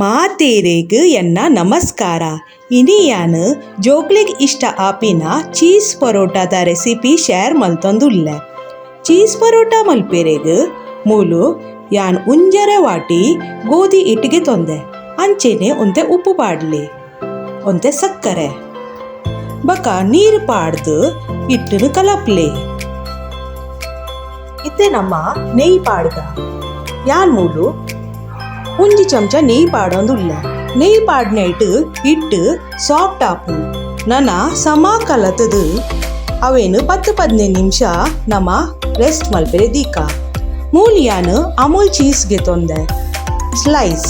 ಮಾತೇರೆಗ್ ಎನ್ನ ನಮಸ್ಕಾರ. ಇನಿಯಾನ್ ಜೋಕ್ಲೆಗ್ ಇಷ್ಟ ಆಪಿನ ಚೀಸ್ ಪರೋಟಾದ ರೆಸಿಪಿ ಶೇರ್ ಮಲ್ತೊಂದುಲ್ಲೆ. ಚೀಸ್ ಪರೋಟ ಮಲ್ಪೆರೆಗ್ ಮೂಲು ಯಾನ್ ಉಂಜರೆ ವಾಟಿ ಗೋಧಿ ಹಿಟ್ಟಿಗೆ ತೊಂದೆ. ಅಂಚೆನೆ ಒಂತೆ ಉಪ್ಪು ಪಾಡ್ಲೆ, ಒಂತೆ ಸಕ್ಕರೆ ಬಕ ನೀರು ಪಾಡ್ದು ಹಿಟ್ಟನ್ನು ಕಲಪ್ಲೆ. ಇತ್ತೆ ನಮ್ಮ ನೆಯ್ ಪಾಡ್ಗ ಯಾನ್ ಮೂಲು ಒಂಜಿ ಚಮಚ ನೆಯ್ ಪಾಡೊಂದುಲ್ಲೆ. ನೆಯ್ ಪಾಡ್ನ ಹಿಟ್ಟು ಸಾಫ್ಟ್ ಆಪು ನನ ಸಮ ಕಲತದು ಅವೇನು 10-15 ನಿಮಿಷ ನಮ್ಮ ರೆಸ್ಟ್ ಮಲ್ಪೆರೆ ದೀಕ. ಮೂಲಿಯಾನು ಅಮೂಲ್ ಚೀಸ್ಗೆ ತೊಂದೆ ಸ್ಲೈಸ್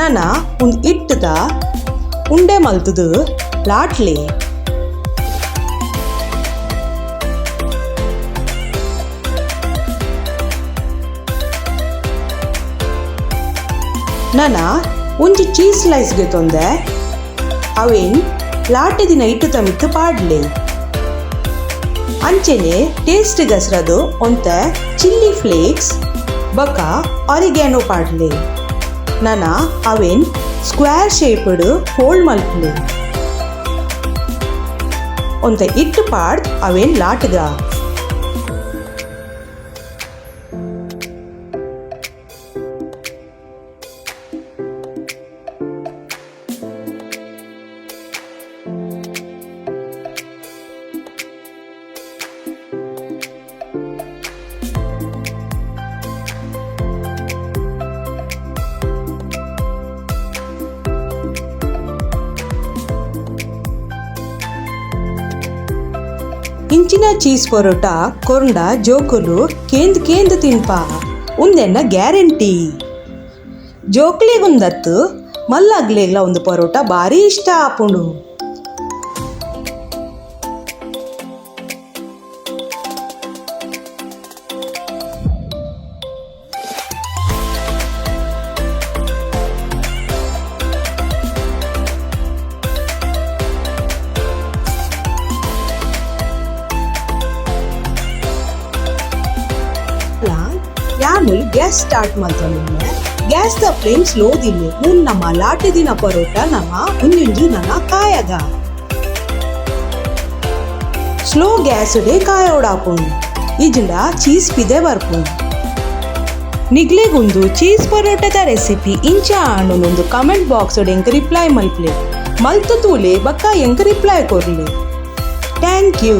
ನನ ಒಂದು ಹಿಟ್ಟದ ಉಂಡೆ ಮಲ್ತದು ಲಾಟ್ಲೆ. ನನ ಒಂಜಿ ಚೀಸ್ ಸ್ಲೈಸ್ಗೆ ತೊಂದೆ ಅವೇನ್ ಲಾಟೆ ದಿನ ಇಟ್ಟು ತಮಿತ್ತು ಪಾಡ್ಲೆ. ಅಂಚೆನೆ ಟೇಸ್ಟ್ ಗಸ್ರದು ಒಂತೆ ಚಿಲ್ಲಿ ಫ್ಲೇಕ್ಸ್ ಬಕ ಆರಿಗ್ಯಾನೋ ಪಾಡ್ಲೆ. ನನ ಅವೇನ್ ಸ್ಕ್ವೇರ್ ಶೇಪ್ಡ್ ಫೋಲ್ಡ್ ಮಲ್ಪಲೆ. ಒಂತೆ ಇಟ್ಟು ಪಾಡ್ದು ಅವೇನ್ ಲಾಟ್ಗ. ಇಂಚಿನ ಚೀಸ್ ಪರೋಟ ಕೊರ್ಂಡ ಜೋಕುಲು ಕೇಂದ್ ತಿನ್ಪ ಉಂದೆನ್ನ ಗ್ಯಾರಂಟಿ. ಜೋಕ್ಲೆಗುಂದತ್ತು ಮಲ್ಲಾಗ್ಲೆಗ್ಲ ಒಂದು ಪರೋಟ ಭಾರಿ ಇಷ್ಟ ಆಪುಂಡು. ಯಾನು ಗ್ಯಾಸ್ ಸ್ಟಾರ್ಟ್ ಮಾಡ್ತಾನೆ. ಗ್ಯಾಸ್ ದ ಫ್ಲೇಮ್ ಸ್ಲೋ ದಿಲ್ಲೆ. ಮೂನ್ ನಮ್ಮ ಲಾಟೆ ದಿನ ಪರೋಟ ನಮ್ಮ ಒಂಜೊಂಜಿ ನನ್ನ ಕಾಯಗ ಸ್ಲೋ ಗ್ಯಾಸ್ ಡೇ ಕಾಯೋಡಾಪುಂಡು. ಇಜ್ಂಡ ಚೀಸ್ ಪಿದೆ ಬರ್ಪುಂಡು. ನಿಗ್ಲೆಗುಂದು ಚೀಸ್ ಪರೋಟದ ರೆಸಿಪಿ ಇಂಚ ಅನ್ನೊಂದು ಕಮೆಂಟ್ ಬಾಕ್ಸ್ ಎಂಕ್ ರಿಪ್ಲೈ ಮಲ್ಪ್ಲೆ. ಮಲ್ತು ತೂಲೆ ಬಕ್ಕ ಎಂಕ್ ರಿಪ್ಲೈ ಕೊರ್ಲೆ. Thank you.